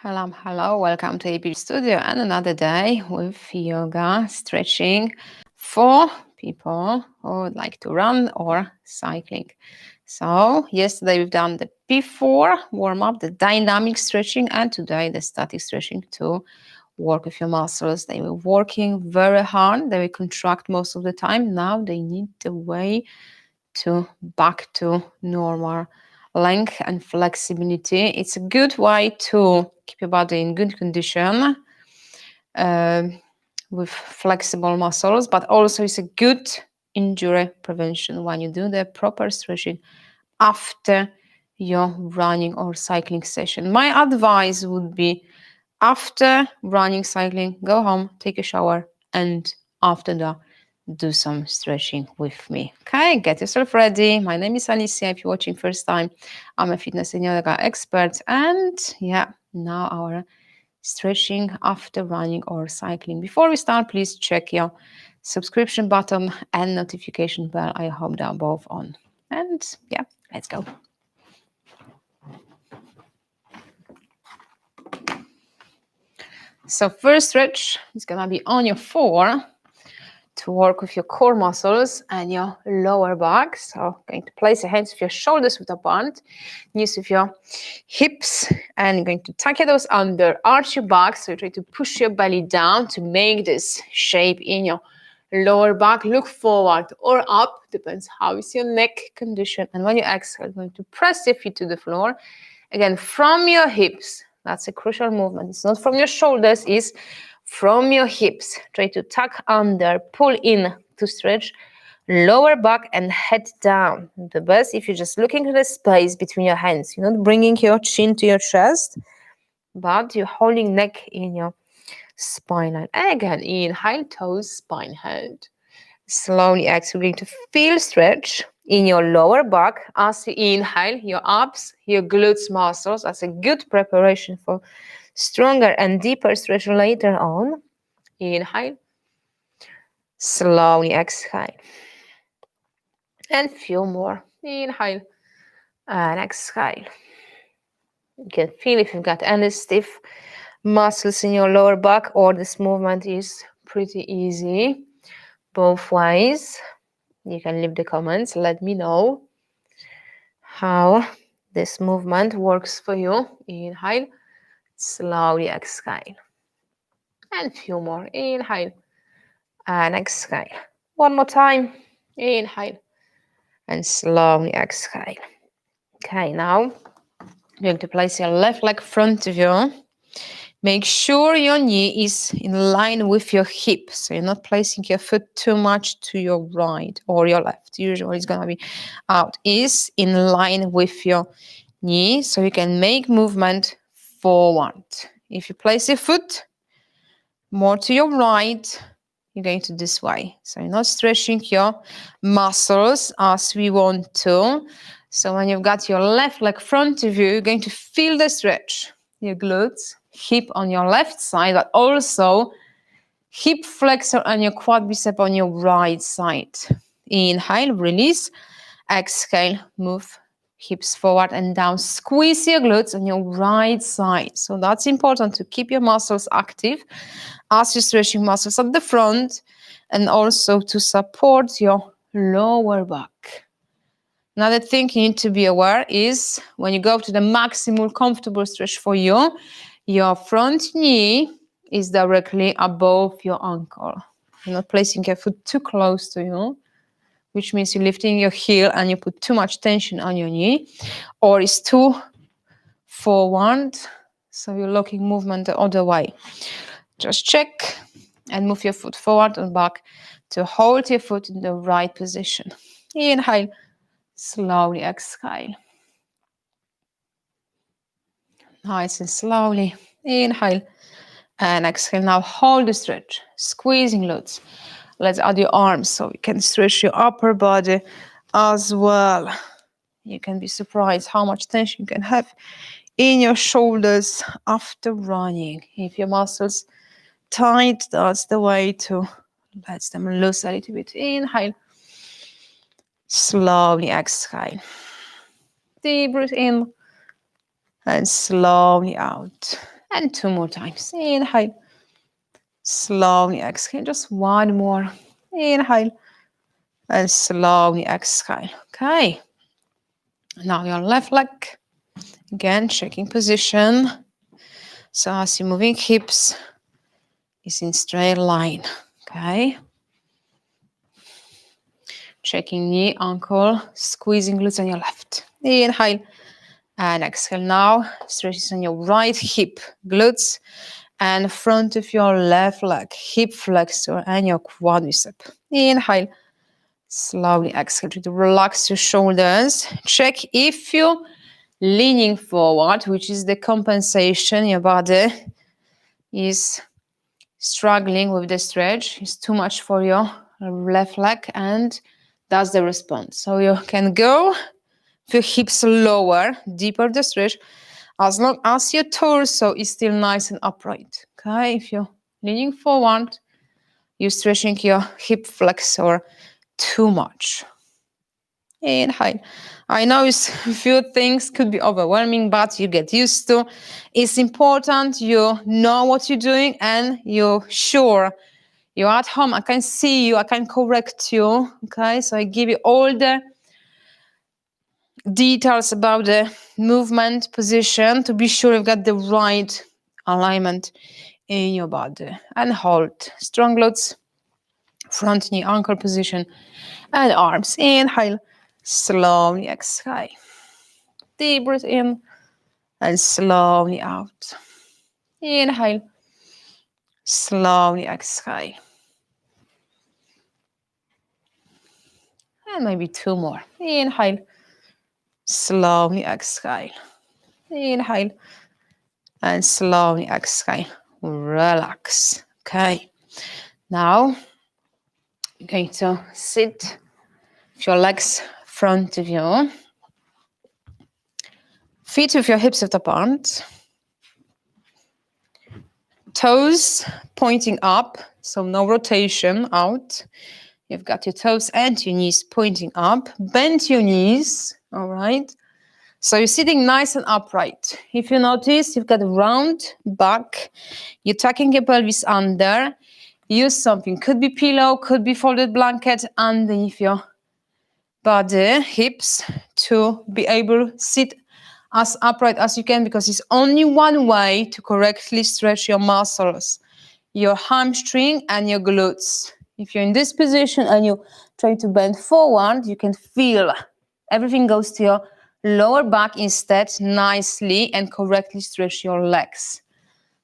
Hello, welcome to APG.STUDIO and another day with yoga stretching for people who would like to run or cycling. So yesterday we've done the before warm-up, the dynamic stretching, and today the static stretching to work with your muscles. They were working very hard, they will contract most of the time. Now they need the way to back to normal length and flexibility. It's a good way to keep your body in good condition with flexible muscles, but also it's a good injury prevention when you do the proper stretching after your running or cycling session. My advice would be after running, cycling, go home, take a shower, and after that, do some stretching with me. Okay, get yourself ready. My name is Alicia. If you're watching first time, I'm a fitness and yoga expert. And yeah, now our stretching after running or cycling. Before we start, please check your subscription button and notification bell. I hope they're both on. And yeah, let's go. So first stretch is gonna be on your floor to work with your core muscles and your lower back. So going to place your hands with your shoulders with a band, knees with your hips, and going to tuck your toes under, arch your back. So you try to push your belly down to make this shape in your lower back. Look forward or up, depends how is your neck condition. And when you exhale, going to press your feet to the floor. Again, from your hips. That's a crucial movement. It's not from your shoulders, it's from your hips. Try to tuck under, pull in to stretch, lower back and head down. The best if you're just looking at the space between your hands. You're not bringing your chin to your chest, but you're holding neck in your spine line. And again, inhale, toes, spine, head. Slowly exhale, we're going to feel stretch in your lower back as you inhale, your abs, your glutes muscles. That's a good preparation for stronger and deeper stretch later on. Inhale, slowly exhale. And few more. Inhale and exhale. You can feel if you've got any stiff muscles in your lower back, or this movement is pretty easy both ways. You can leave the comments, let me know how this movement works for you. Inhale, slowly exhale. And few more. Inhale and exhale. One more time. Inhale and slowly exhale. Okay, now you're going to place your left leg front of you. Make sure your knee is in line with your hip. So you're not placing your foot too much to your right or your left. Usually it's going to be out. Is in line with your knee so you can make movement forward. If you place your foot more to your right, you're going to this way. So you're not stretching your muscles as we want to. So when you've got your left leg front of you, you're going to feel the stretch. Your glutes, hip on your left side, but also hip flexor and your quadricep on your right side. Inhale, release. Exhale, move hips forward and down. Squeeze your glutes on your right side. So that's important to keep your muscles active as you're stretching muscles at the front and also to support your lower back. Another thing you need to be aware is when you go to the maximal comfortable stretch for you, your front knee is directly above your ankle. You're not placing your foot too close to you, which means you're lifting your heel and you put too much tension on your knee, or it's too forward, so you're locking movement the other way. Just check and move your foot forward and back to hold your foot in the right position. Inhale. Slowly exhale. Nice and slowly. Inhale and exhale. Now hold the stretch. Squeezing glutes. Let's add your arms so you can stretch your upper body as well. You can be surprised how much tension you can have in your shoulders after running. If your muscles tight, that's the way to let them loose a little bit. Inhale. Slowly exhale. Deep breath in and slowly out. And 2 more times. Inhale. Slowly exhale. Just 1 more. Inhale. And slowly exhale. Okay. Now your left leg. Again, checking position. So as you're moving hips, it's in straight line. Okay. Checking knee, ankle, squeezing glutes on your left. Inhale and exhale. Now stretches on your right hip, glutes, and front of your left leg, hip flexor and your quadricep. Inhale. Slowly exhale to relax your shoulders. Check if you're leaning forward, which is the compensation. Your body is struggling with the stretch. It's too much for your left leg, and that's the response. So you can go with your hips lower, deeper the stretch, as long as your torso is still nice and upright. Okay, if you're leaning forward, you're stretching your hip flexor too much. Inhale. I know a few things could be overwhelming, but you get used to. It's important you know what you're doing and you're sure you're at home. I can see you. I can correct you. Okay, so I give you all the details about the movement position to be sure you've got the right alignment in your body. And hold. Strong glutes, front knee, ankle position, and arms. Inhale. Slowly exhale. Deep breath in and slowly out. Inhale. Slowly exhale. And maybe 2 more. Inhale. Slowly exhale. Inhale. And slowly exhale. Relax. Okay. Now, you're going to sit with your legs front of you. Feet with your hips width apart. Toes pointing up, so no rotation out. You've got your toes and your knees pointing up. Bend your knees, all right? So you're sitting nice and upright. If you notice, you've got a round back. You're tucking your pelvis under. Use something. Could be pillow, could be folded blanket underneath your body, hips, to be able to sit as upright as you can, because it's only one way to correctly stretch your muscles, your hamstring and your glutes. If you're in this position and you try to bend forward, you can feel everything goes to your lower back instead, nicely and correctly stretch your legs.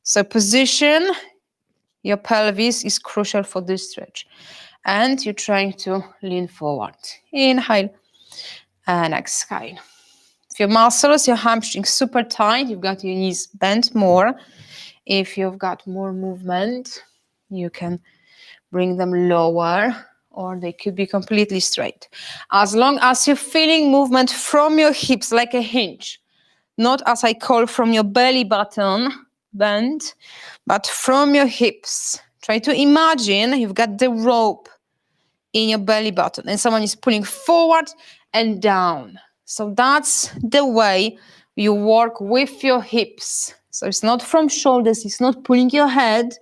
So position your pelvis is crucial for this stretch. And you're trying to lean forward. Inhale and exhale. If your muscles, your hamstrings super tight, you've got your knees bent more. If you've got more movement, you can bring them lower, or they could be completely straight. As long as you're feeling movement from your hips like a hinge, not as I call from your belly button bend, but from your hips. Try to imagine you've got the rope in your belly button and someone is pulling forward and down. So that's the way you work with your hips. So it's not from shoulders, it's not pulling your head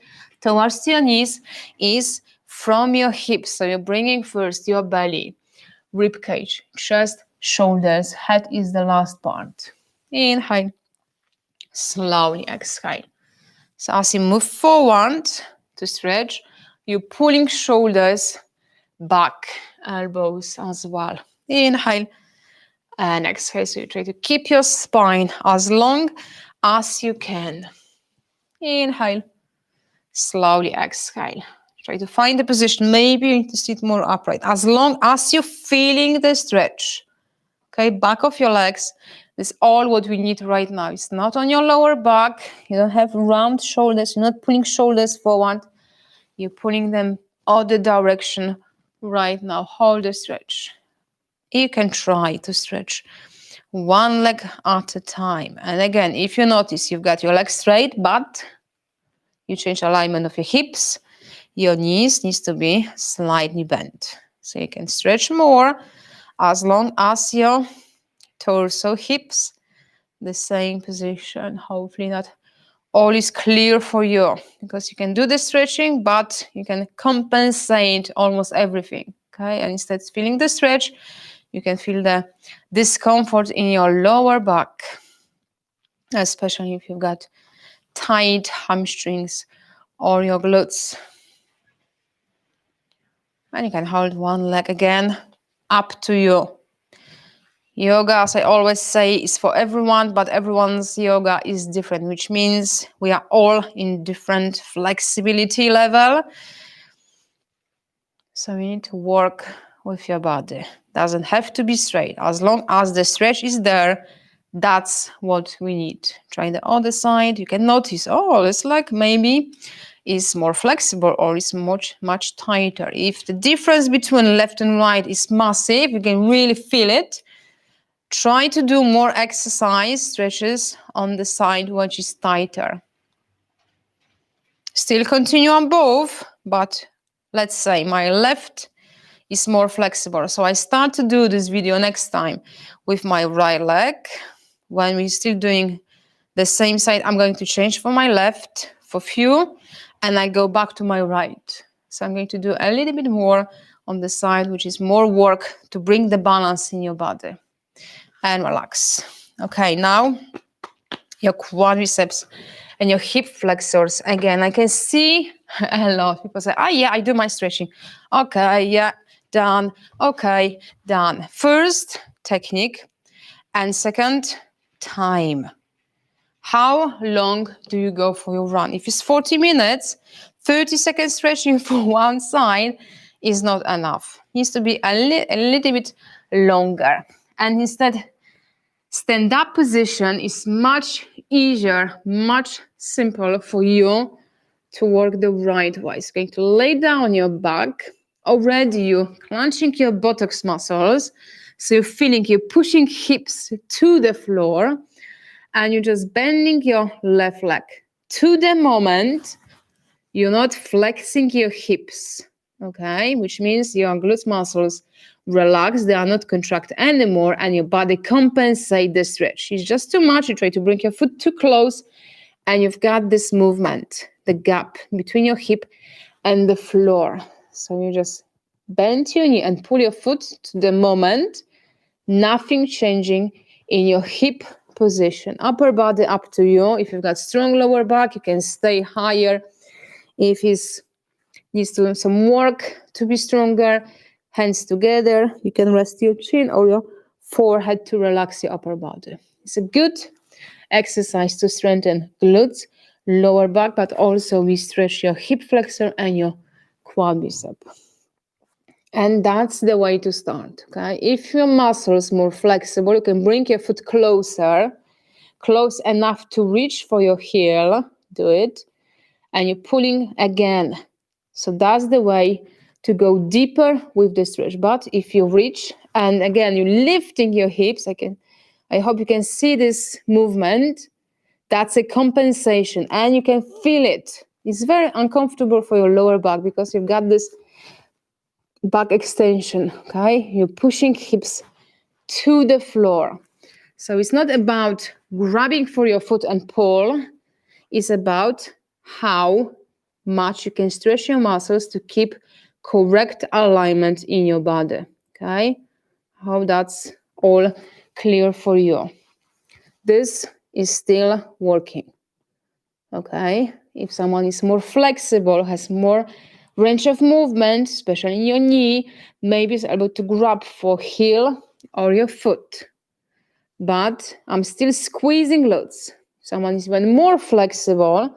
towards your knees, it's from your hips. So you're bringing first your belly, rib cage, chest, shoulders, head is the last part. Inhale, slowly exhale. So as you move forward to stretch, you're pulling shoulders back, elbows as well. Inhale and exhale. So you try to keep your spine as long as you can. Inhale, slowly exhale. Try to find the position. Maybe you need to sit more upright. As long as you're feeling the stretch. Okay, back of your legs. That's all what we need right now. It's not on your lower back. You don't have round shoulders. You're not pulling shoulders forward. You're pulling them other direction right now. Hold the stretch. You can try to stretch one leg at a time. And again, if you notice you've got your legs straight, but you change alignment of your hips, your knees needs to be slightly bent. So you can stretch more as long as your torso, hips, the same position. Hopefully not all is clear for you, because you can do the stretching, but you can compensate almost everything. Okay, and instead of feeling the stretch, you can feel the discomfort in your lower back, especially if you've got tight hamstrings or your glutes. And you can hold one leg again, up to you. Yoga, as I always say, is for everyone, but everyone's yoga is different, which means we are all in different flexibility level. So you need to work with your body. Doesn't have to be straight. As long as the stretch is there, that's what we need. Try the other side. You can notice, oh, it's like maybe it's more flexible or it's much tighter. If the difference between left and right is massive, you can really feel it. Try to do more exercise stretches on the side which is tighter. Still continue on both, but let's say my left is more flexible. So I start to do this video next time with my right leg. When we're still doing the same side, I'm going to change for my left for few, and I go back to my right. So I'm going to do a little bit more on the side, which is more work to bring the balance in your body. And relax. Okay, now your quadriceps and your hip flexors. Again, I can see a lot of people say, oh yeah, I do my stretching. Okay, yeah, done. Okay, done. First, technique. And second, time. How long do you go for your run? If it's 40 minutes, 30 seconds stretching for one side is not enough. It needs to be a little bit longer. And instead, stand-up position is much easier, much simpler for you to work the right way. So you're going to lay down your back. Already you're clenching your buttocks muscles. So you're feeling, you're pushing hips to the floor. And you're just bending your left leg. To the moment, you're not flexing your hips. Okay, which means your glute muscles relax, they are not contract anymore, and your body compensate the stretch. It's just too much. You try to bring your foot too close, and you've got this movement, the gap between your hip and the floor. So you just bend your knee and pull your foot to the moment, nothing changing in your hip position. Upper body up to you. If you've got strong lower back, you can stay higher. If it's needs to do some work to be stronger, hands together, you can rest your chin or your forehead to relax your upper body. It's a good exercise to strengthen glutes, lower back, but also we stretch your hip flexor and your quadricep. And that's the way to start. Okay, if your muscle is more flexible, you can bring your foot closer, close enough to reach for your heel. Do it, and you're pulling again. So that's the way to go deeper with the stretch. But if you reach, and again, you're lifting your hips, I hope you can see this movement. That's a compensation, and you can feel it. It's very uncomfortable for your lower back because you've got this back extension, okay? You're pushing hips to the floor. So it's not about grabbing for your foot and pull. It's about how much you can stretch your muscles to keep correct alignment in your body. Okay, hope that's all clear for you. This is still working. Okay, if someone is more flexible, has more range of movement, especially in your knee, maybe is able to grab for heel or your foot. But I'm still squeezing glutes. Someone is even more flexible,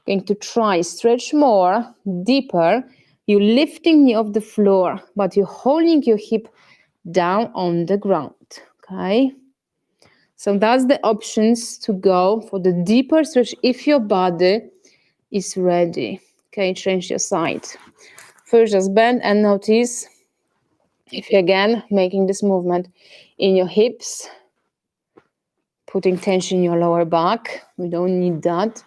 going to try stretch more, deeper. You're lifting knee off the floor, but you're holding your hip down on the ground, okay? So that's the options to go for the deeper stretch if your body is ready. Okay, change your side. First, just bend and notice if you're again making this movement in your hips, putting tension in your lower back. We don't need that.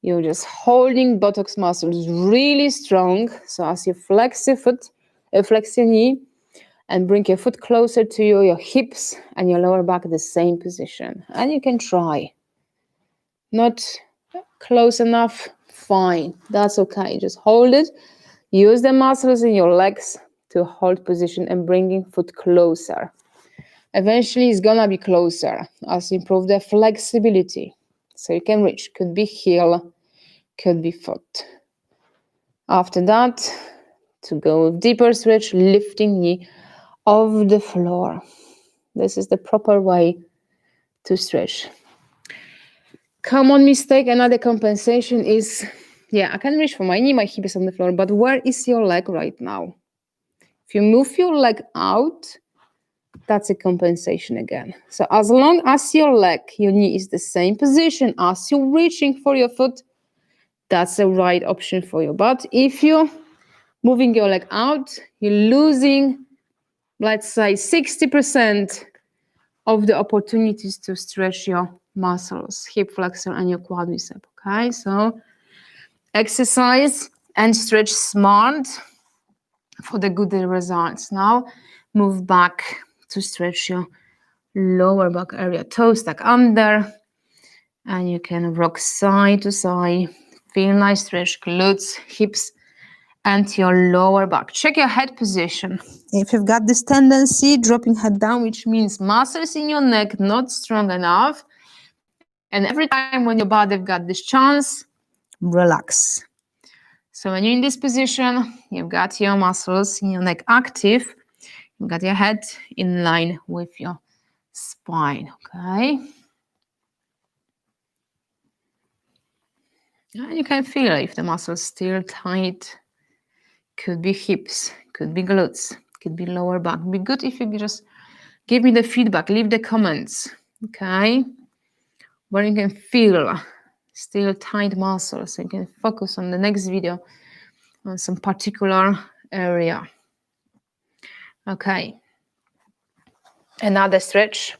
You're just holding buttocks muscles really strong. So as you flex your foot, flex your knee, and bring your foot closer to you, your hips and your lower back in the same position. And you can try. Not close enough? Fine, that's okay. Just hold it. Use the muscles in your legs to hold position and bringing foot closer. Eventually, it's gonna be closer as you improve the flexibility. So you can reach. Could be heel, could be foot. After that, to go with deeper stretch, lifting knee off the floor. This is the proper way to stretch. Common mistake, another compensation is, yeah, I can reach for my knee, my hip is on the floor, but where is your leg right now? If you move your leg out, that's a compensation again. So as long as your leg, your knee is the same position as you're reaching for your foot, that's the right option for you. But if you're moving your leg out, you're losing, let's say, 60% of the opportunities to stretch your muscles, hip flexor and your quadriceps, okay? So exercise and stretch smart for the good results. Now move back to stretch your lower back area, toes stuck under, and you can rock side to side. Feel nice stretch, glutes, hips, and your lower back. Check your head position. If you've got this tendency, dropping head down, which means muscles in your neck not strong enough, and every time when your body got this chance, relax. So when you're in this position, you've got your muscles in your neck active, you've got your head in line with your spine, okay? And you can feel if the muscles still tight. Could be hips, could be glutes, could be lower back. It'd be good if you just give me the feedback, leave the comments, okay? Where you can feel still tight muscles, so you can focus on the next video on some particular area. Okay. Another stretch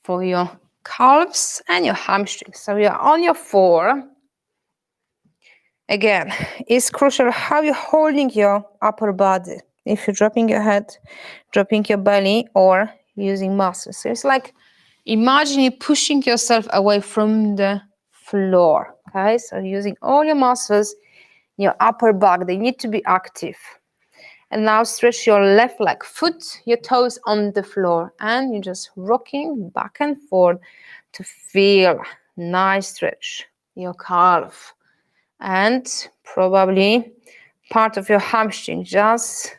for your calves and your hamstrings. So you're on your four. Again, it's crucial how you're holding your upper body. If you're dropping your head, dropping your belly, or using muscles. So it's like, imagine you pushing yourself away from the floor, okay? So using all your muscles, your upper back, they need to be active. And now stretch your left leg, foot, your toes on the floor, and you're just rocking back and forth to feel nice stretch, your calf. And probably part of your hamstring just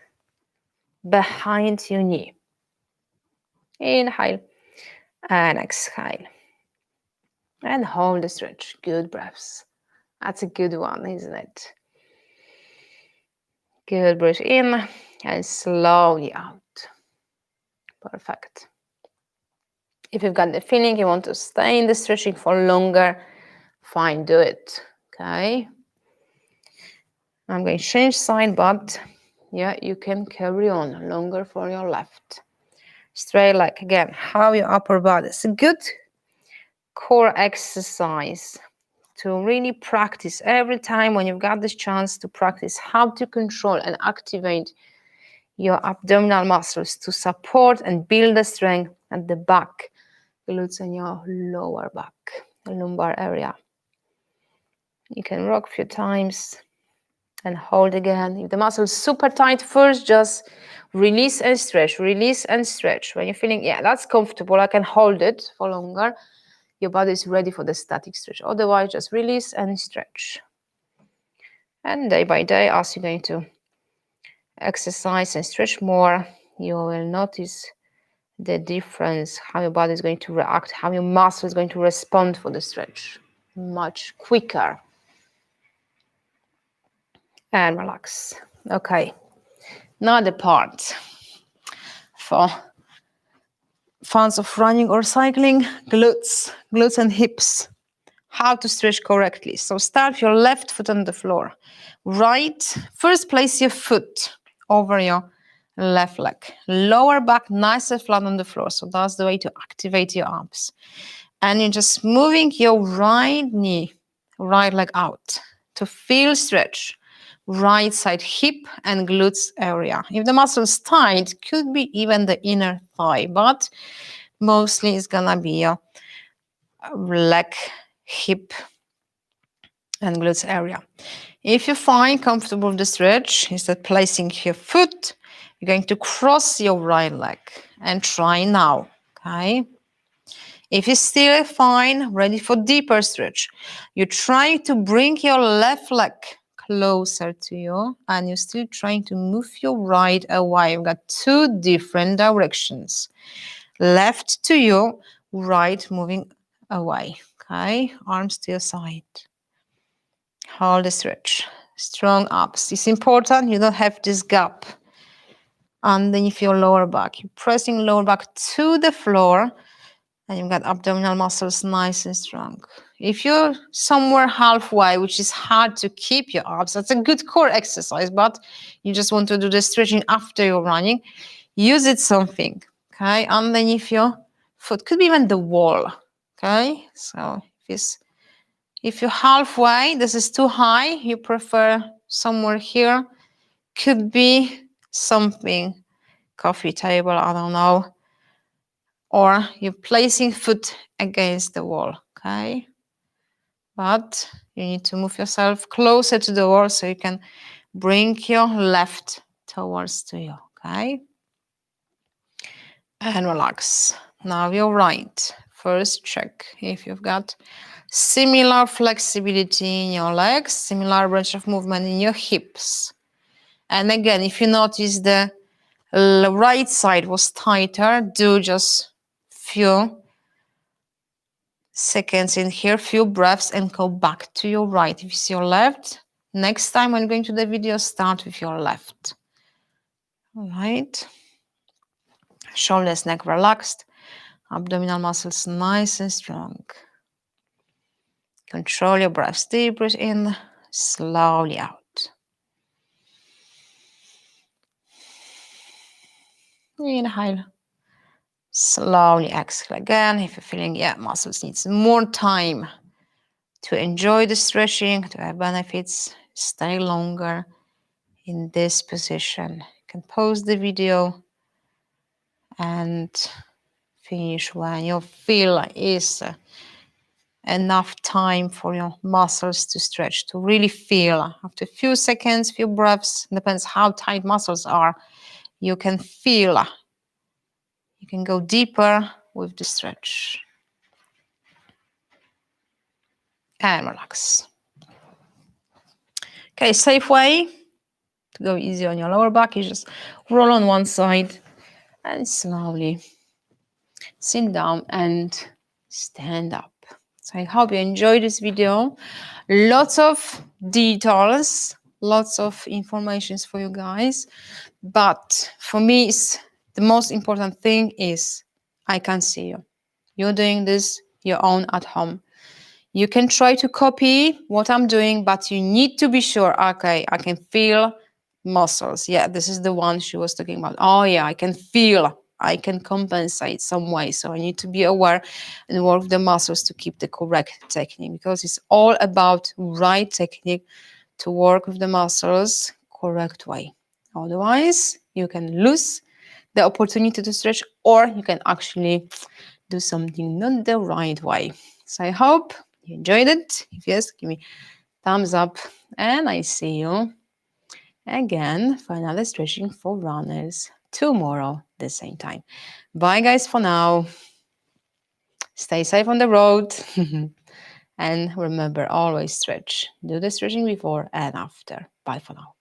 behind your knee. Inhale and exhale. And hold the stretch. Good breaths. That's a good one, isn't it? Good. Breathe in and slowly out. Perfect. If you've got the feeling you want to stay in the stretching for longer, fine, do it. Okay. I'm going to change side, but yeah, you can carry on longer for your left. Straight leg again. How your upper body. It's a good core exercise to really practice every time when you've got this chance to practice how to control and activate your abdominal muscles to support and build the strength at the back, glutes and your lower back, the lumbar area. You can rock a few times and hold again. If the muscle is super tight, first just release and stretch, release and stretch. When you're feeling, yeah, that's comfortable, I can hold it for longer, your body is ready for the static stretch. Otherwise, just release and stretch. And day by day, as you're going to exercise and stretch more, you will notice the difference, how your body is going to react, how your muscle is going to respond for the stretch much quicker. And relax. Okay, now the part for fans of running or cycling, glutes and hips. How to stretch correctly. So start your left foot on the floor. Right, first place your foot over your left leg. Lower back nice and flat on the floor. So that's the way to activate your arms. And you're just moving your right knee, right leg out to feel stretch. Right side hip and glutes area. If the muscle is tight, could be even the inner thigh, but mostly it's gonna be your leg, hip, and glutes area. If you find comfortable with the stretch, instead placing your foot, you're going to cross your right leg and try now, okay? If you still fine, ready for deeper stretch, you're trying to bring your left leg closer to you and you're still trying to move your right away. You've got two different directions. Left to you, right moving away, okay? Arms to your side. Hold the stretch. Strong abs. It's important you don't have this gap underneath your lower back. You're pressing lower back to the floor and you've got abdominal muscles nice and strong. If you're somewhere halfway, which is hard to keep your abs, that's a good core exercise, but you just want to do the stretching after you're running, use it something, okay, underneath your foot. Could be even the wall, okay? So if you're halfway, this is too high, you prefer somewhere here, could be something, coffee table, I don't know, or you're placing foot against the wall, okay? But you need to move yourself closer to the wall so you can bring your left towards to you, okay? And relax. Now your right. First check if you've got similar flexibility in your legs, similar range of movement in your hips. And again, if you notice the right side was tighter, do just few seconds in here, few breaths, and go back to your right. If you see your left, next time when going to the video, start with your left. All right. Shoulders, neck relaxed. Abdominal muscles nice and strong. Control your breath. Deep breath in, slowly out. Inhale. Slowly exhale again. If you're feeling, muscles needs more time to enjoy the stretching, to have benefits, stay longer in this position. You can pause the video and finish when you feel is enough time for your muscles to stretch, to really feel. After a few seconds, few breaths, depends how tight muscles are, you can feel. You can go deeper with the stretch. And relax. Okay, safe way to go easy on your lower back is just roll on one side and slowly sit down and stand up. So I hope you enjoyed this video. Lots of details, lots of information for you guys. But for me, the most important thing is I can see you. You're doing this your own at home. You can try to copy what I'm doing, but you need to be sure, okay, I can feel muscles. Yeah, this is the one she was talking about. Oh yeah, I can feel, I can compensate some way. So I need to be aware and work with the muscles to keep the correct technique, because it's all about right technique to work with the muscles correct way. Otherwise, you can lose the opportunity to stretch, or you can actually do something not the right way. So I hope you enjoyed it. If yes, give me thumbs up, and I see you again for another stretching for runners tomorrow the same time. Bye guys for now. Stay safe on the road. And remember, always stretch. Do the stretching before and after. Bye for now.